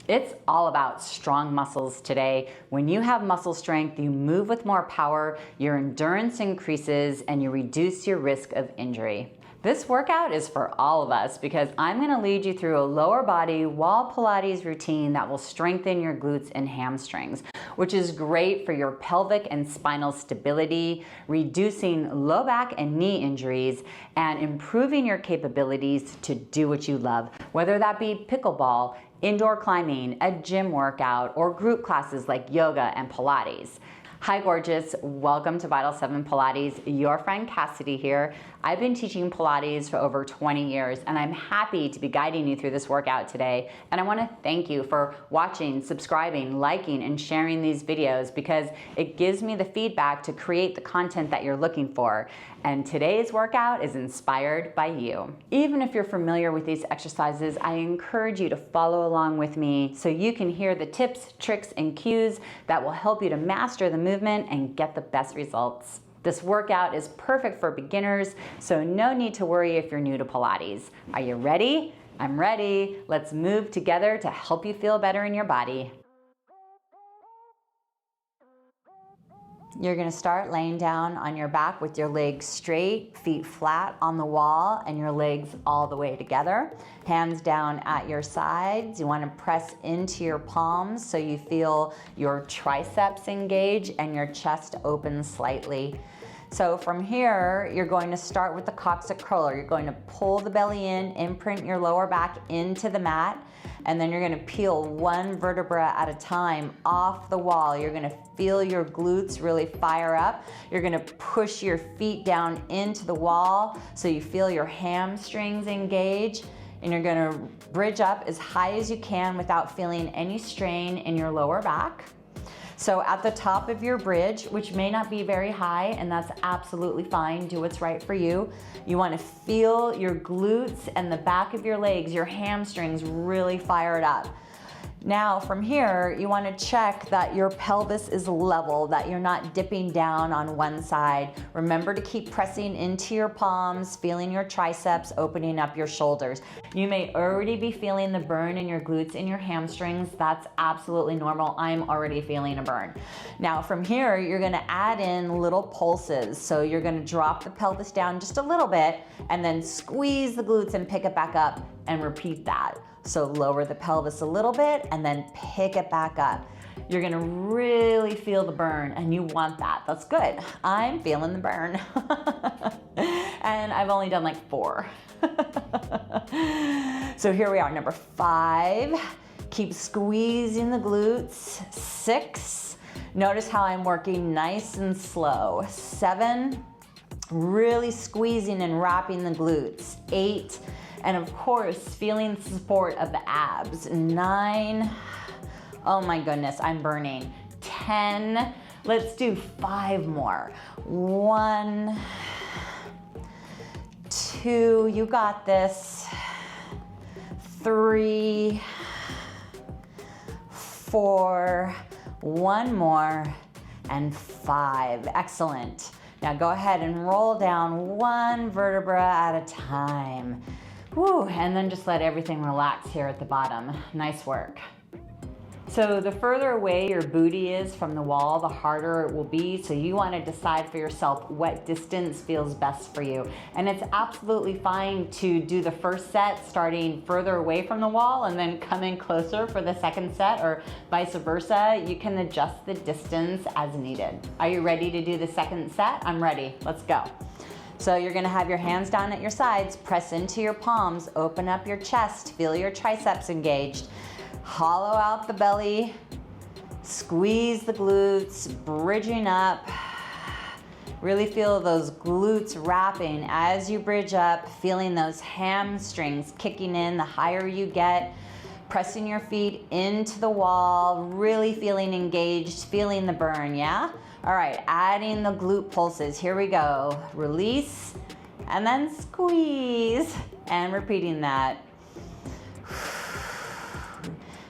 It's all about strong muscles today. When you have muscle strength, you move with more power, your endurance increases, and you reduce your risk of injury. This workout is for all of us because I'm gonna lead you through a lower body wall Pilates routine that will strengthen your glutes and hamstrings, which is great for your pelvic and spinal stability, reducing low back and knee injuries, and improving your capabilities to do what you love, whether that be pickleball, indoor climbing, a gym workout, or group classes like yoga and Pilates. Hi gorgeous, welcome to Vital 7 Pilates. Your friend Cassidy here. I've been teaching Pilates for over 20 years and I'm happy to be guiding you through this workout today. And I want to thank you for watching, subscribing, liking, and sharing these videos because it gives me the feedback to create the content that you're looking for. And today's workout is inspired by you. Even if you're familiar with these exercises, I encourage you to follow along with me so you can hear the tips, tricks, and cues that will help you to master the movement and get the best results. This workout is perfect for beginners, so no need to worry if you're new to Pilates. Are you ready? I'm ready. Let's move together to help you feel better in your body. You're gonna start laying down on your back with your legs straight, feet flat on the wall, and your legs all the way together. Hands down at your sides. You wanna press into your palms so you feel your triceps engage and your chest open slightly. So from here, you're going to start with the coccyx curler. You're going to pull the belly in, imprint your lower back into the mat, and then you're gonna peel one vertebra at a time off the wall. You're gonna feel your glutes really fire up. You're gonna push your feet down into the wall so you feel your hamstrings engage, and you're gonna bridge up as high as you can without feeling any strain in your lower back. So at the top of your bridge, which may not be very high, and that's absolutely fine, do what's right for you. You wanna feel your glutes and the back of your legs, your hamstrings really fired up. Now from here, you wanna check that your pelvis is level, that you're not dipping down on one side. Remember to keep pressing into your palms, feeling your triceps, opening up your shoulders. You may already be feeling the burn in your glutes and your hamstrings. That's absolutely normal. I'm already feeling a burn. Now from here, you're gonna add in little pulses. So you're gonna drop the pelvis down just a little bit and then squeeze the glutes and pick it back up and repeat that. So lower the pelvis a little bit and then pick it back up. You're gonna really feel the burn and you want that. That's good. I'm feeling the burn. And I've only done like 4. So here we are, number 5. Keep squeezing the glutes. 6. Notice how I'm working nice and slow. 7. Really squeezing and wrapping the glutes. 8. And of course, feeling the support of the abs. 9, oh my goodness, I'm burning. 10, let's do 5 more. 1, 2, you got this. 3, 4, 1 more, and 5, excellent. Now go ahead and roll down one vertebra at a time. Whew, and then just let everything relax here at the bottom. Nice work. So the further away your booty is from the wall, the harder it will be. So you want to decide for yourself what distance feels best for you. And it's absolutely fine to do the first set starting further away from the wall and then come in closer for the second set, or vice versa. You can adjust the distance as needed. Are you ready to do the second set? I'm ready. Let's go. So you're gonna have your hands down at your sides, press into your palms, open up your chest, feel your triceps engaged, hollow out the belly, squeeze the glutes, bridging up. Really feel those glutes wrapping as you bridge up, feeling those hamstrings kicking in the higher you get, pressing your feet into the wall, really feeling engaged, feeling the burn, yeah? All right, adding the glute pulses. Here we go. Release, and then squeeze, and repeating that.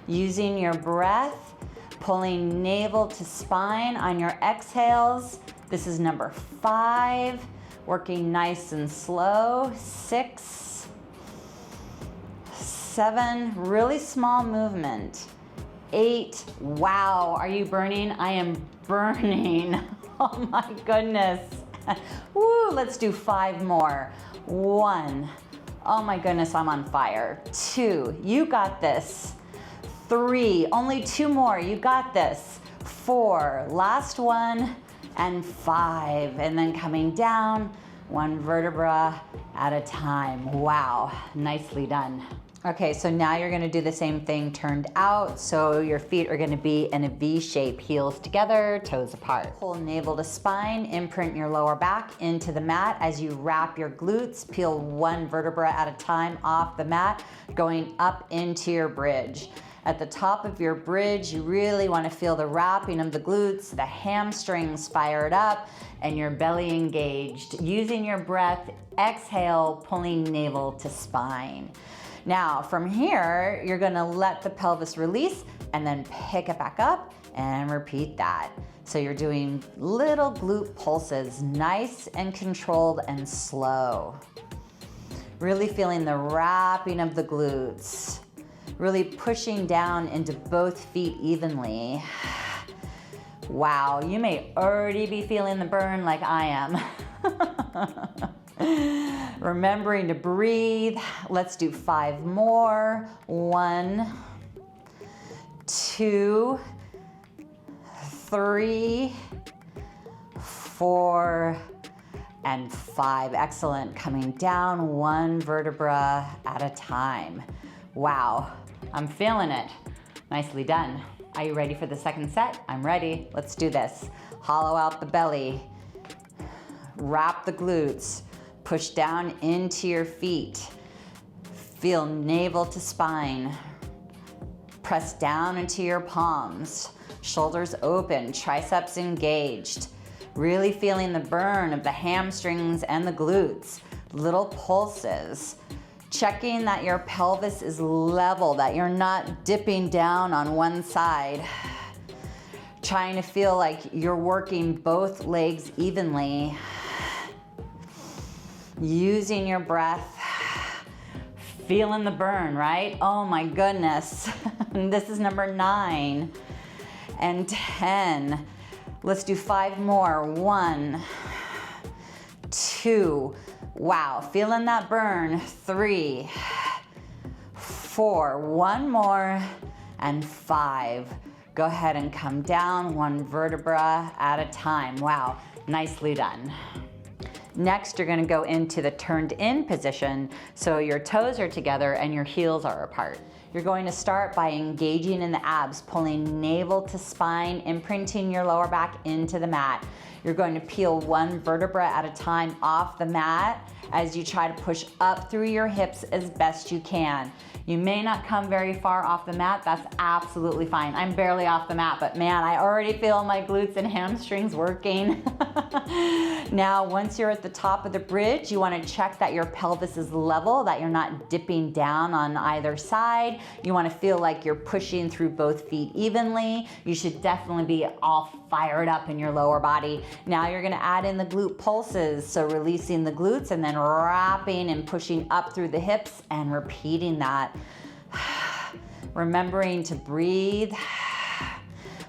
Using your breath, pulling navel to spine on your exhales. This is number 5. Working nice and slow. 6, 7, really small movement. 8. Wow, are you burning? I am burning. Oh my goodness. Woo, let's do 5 more. 1. Oh my goodness, I'm on fire. 2, you got this. 3, only 2 more, you got this. 4, last one, and 5. And then coming down, 1 vertebra at a time. Wow, nicely done. Okay, so now you're gonna do the same thing turned out. So your feet are gonna be in a V shape, heels together, toes apart. Pull navel to spine, imprint your lower back into the mat as you wrap your glutes. Peel 1 vertebra at a time off the mat, going up into your bridge. At the top of your bridge, you really wanna feel the wrapping of the glutes, the hamstrings fired up, and your belly engaged. Using your breath, exhale, pulling navel to spine. Now, from here, you're gonna let the pelvis release and then pick it back up and repeat that. So you're doing little glute pulses, nice and controlled and slow. Really feeling the wrapping of the glutes. Really pushing down into both feet evenly. Wow, you may already be feeling the burn like I am. Remembering to breathe. Let's do 5 more. 1, 2, 3, 4, and 5. Excellent. Coming down 1 vertebra at a time. Wow, I'm feeling it. Nicely done. Are you ready for the second set? I'm ready. Let's do this. Hollow out the belly. Wrap the glutes. Push down into your feet. Feel navel to spine. Press down into your palms. Shoulders open, triceps engaged. Really feeling the burn of the hamstrings and the glutes. Little pulses. Checking that your pelvis is level, that you're not dipping down on one side. Trying to feel like you're working both legs evenly. Using your breath, feeling the burn, right? Oh my goodness. This is number 9 and 10. Let's do 5 more. 1, 2, wow, feeling that burn. 3, 4, 1 more, and 5. Go ahead and come down 1 vertebra at a time. Wow, nicely done. Next, you're gonna go into the turned in position, so your toes are together and your heels are apart. You're going to start by engaging in the abs, pulling navel to spine, imprinting your lower back into the mat. You're going to peel 1 vertebra at a time off the mat as you try to push up through your hips as best you can. You may not come very far off the mat, that's absolutely fine. I'm barely off the mat, but man, I already feel my glutes and hamstrings working. Now, once you're at the top of the bridge, you wanna check that your pelvis is level, that you're not dipping down on either side. You wanna feel like you're pushing through both feet evenly. You should definitely be all fired up in your lower body. Now you're gonna add in the glute pulses, so releasing the glutes and then wrapping and pushing up through the hips and repeating that. Remembering to breathe,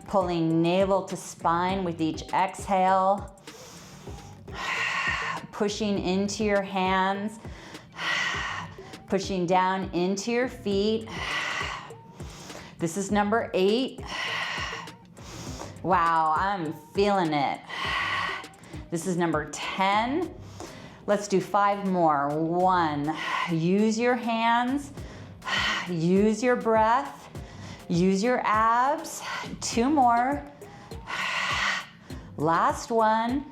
pulling navel to spine with each exhale, pushing into your hands, pushing down into your feet. This is number 8. Wow, I'm feeling it. This is number 10. Let's do 5 more. 1, use your hands, use your breath, use your abs. 2 more. Last one.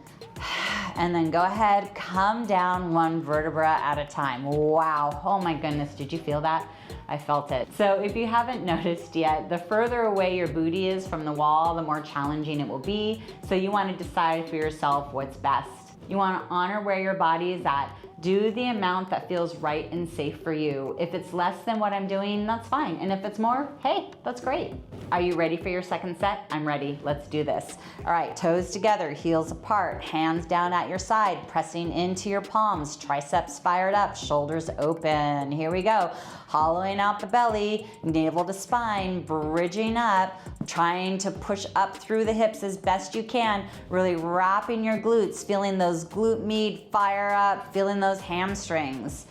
And then go ahead, come down 1 vertebra at a time. Wow, oh my goodness, did you feel that? I felt it. So if you haven't noticed yet, the further away your booty is from the wall, the more challenging it will be. So you want to decide for yourself what's best. You want to honor where your body is at. Do the amount that feels right and safe for you. If it's less than what I'm doing, that's fine. And if it's more, hey, that's great. Are you ready for your second set? I'm ready. Let's do this. All right, toes together, heels apart, hands down at your side, pressing into your palms, triceps fired up, shoulders open. Here we go. Hollowing out the belly, navel to spine, bridging up, trying to push up through the hips as best you can, really wrapping your glutes, feeling those glute med fire up, feeling those hamstrings.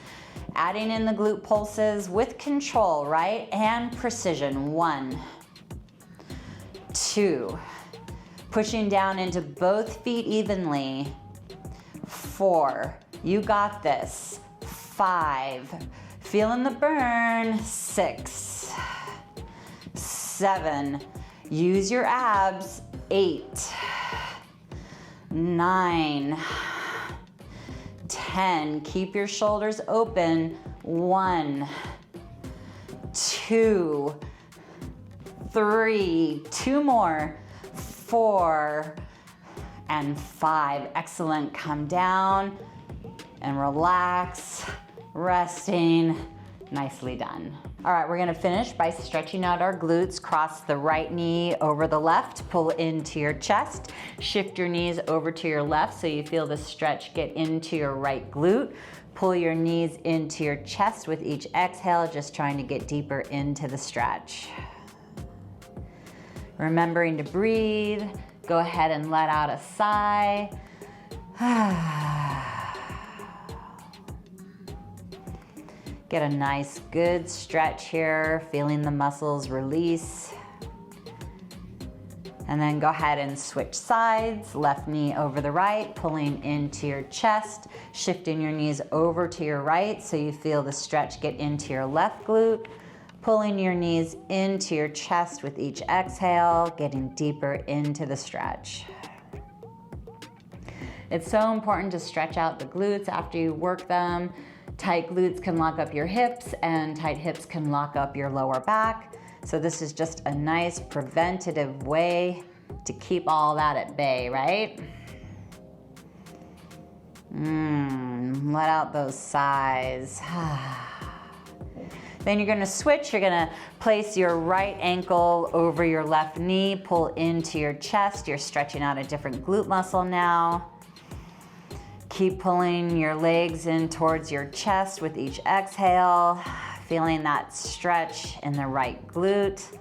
Adding in the glute pulses with control, right? And precision. 1, 2. Pushing down into both feet evenly. 4. You got this. 5. Feeling the burn. 6. 7. Use your abs. 8. 9. 10. Keep your shoulders open. 1, 2, 3. 2 more. 4 and 5. Excellent. Come down and relax, resting. Nicely done. All right, we're gonna finish by stretching out our glutes. Cross the right knee over the left, pull into your chest, shift your knees over to your left so you feel the stretch get into your right glute. Pull your knees into your chest with each exhale, just trying to get deeper into the stretch. Remembering to breathe, go ahead and let out a sigh. Get a nice, good stretch here, feeling the muscles release. And then go ahead and switch sides, left knee over the right, pulling into your chest, shifting your knees over to your right so you feel the stretch get into your left glute, pulling your knees into your chest with each exhale, getting deeper into the stretch. It's so important to stretch out the glutes after you work them. Tight glutes can lock up your hips and tight hips can lock up your lower back. So this is just a nice preventative way to keep all that at bay, right? Let out those sighs. Then you're gonna switch, you're gonna place your right ankle over your left knee, pull into your chest. You're stretching out a different glute muscle now. Keep pulling your legs in towards your chest with each exhale, feeling that stretch in the right glute.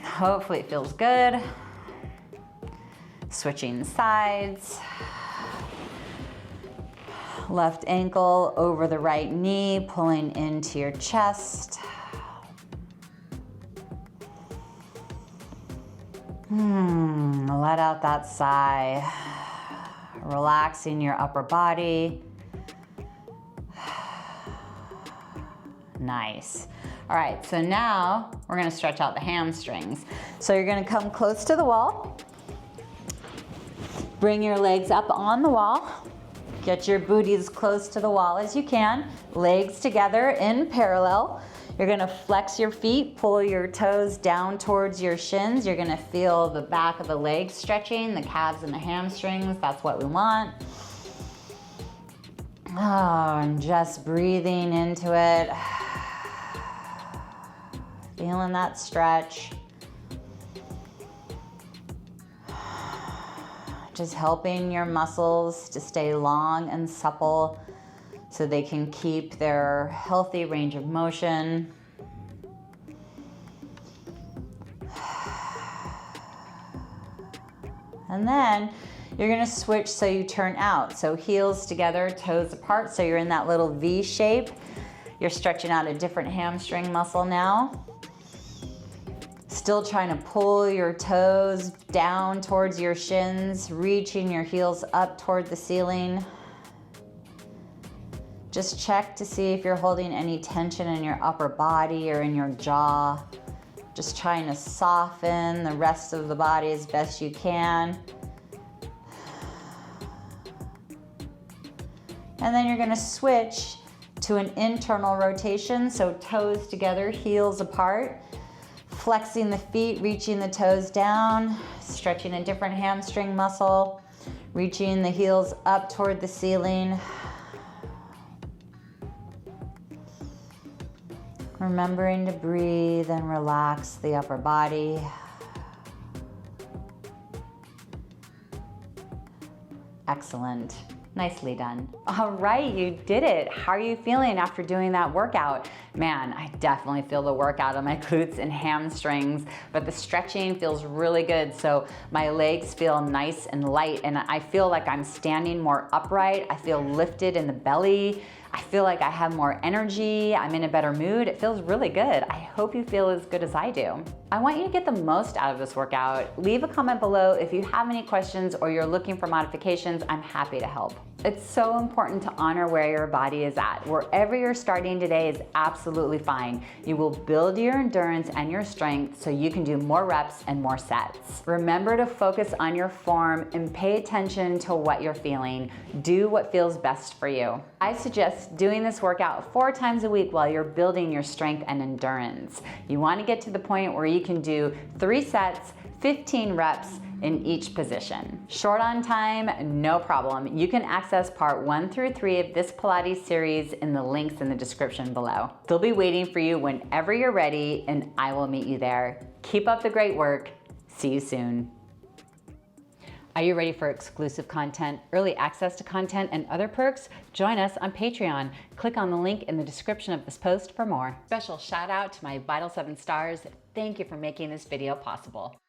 Hopefully it feels good. Switching sides. Left ankle over the right knee, pulling into your chest. Let out that sigh. Relaxing your upper body. Nice. All right, so now we're gonna stretch out the hamstrings. So you're gonna come close to the wall. Bring your legs up on the wall. Get your booty as close to the wall as you can. Legs together in parallel. You're gonna flex your feet, pull your toes down towards your shins. You're gonna feel the back of the legs stretching, the calves and the hamstrings. That's what we want. Oh, and just breathing into it. Feeling that stretch. Just helping your muscles to stay long and supple so they can keep their healthy range of motion. And then you're gonna switch so you turn out. So heels together, toes apart, so you're in that little V shape. You're stretching out a different hamstring muscle now. Still trying to pull your toes down towards your shins, reaching your heels up toward the ceiling. Just check to see if you're holding any tension in your upper body or in your jaw. Just trying to soften the rest of the body as best you can. And then you're gonna switch to an internal rotation, so toes together, heels apart. Flexing the feet, reaching the toes down, stretching a different hamstring muscle. Reaching the heels up toward the ceiling. Remembering to breathe and relax the upper body. Excellent. Nicely done. All right, you did it. How are you feeling after doing that workout? Man, I definitely feel the workout on my glutes and hamstrings, but the stretching feels really good. So my legs feel nice and light, and I feel like I'm standing more upright. I feel lifted in the belly. I feel like I have more energy. I'm in a better mood. It feels really good. I hope you feel as good as I do. I want you to get the most out of this workout. Leave a comment below if you have any questions or you're looking for modifications. I'm happy to help. It's so important to honor where your body is at. Wherever you're starting today is absolutely fine. You will build your endurance and your strength so you can do more reps and more sets. Remember to focus on your form and pay attention to what you're feeling. Do what feels best for you. I suggest doing this workout 4 times a week while you're building your strength and endurance. You want to get to the point where you can do 3 sets, 15 reps in each position. Short on time, no problem. You can access part 1 through 3 of this Pilates series in the links in the description below. They'll be waiting for you whenever you're ready, and I will meet you there. Keep up the great work. See you soon. Are you ready for exclusive content, early access to content, and other perks? Join us on Patreon. Click on the link in the description of this post for more. Special shout out to my Vital 7 stars. Thank you for making this video possible.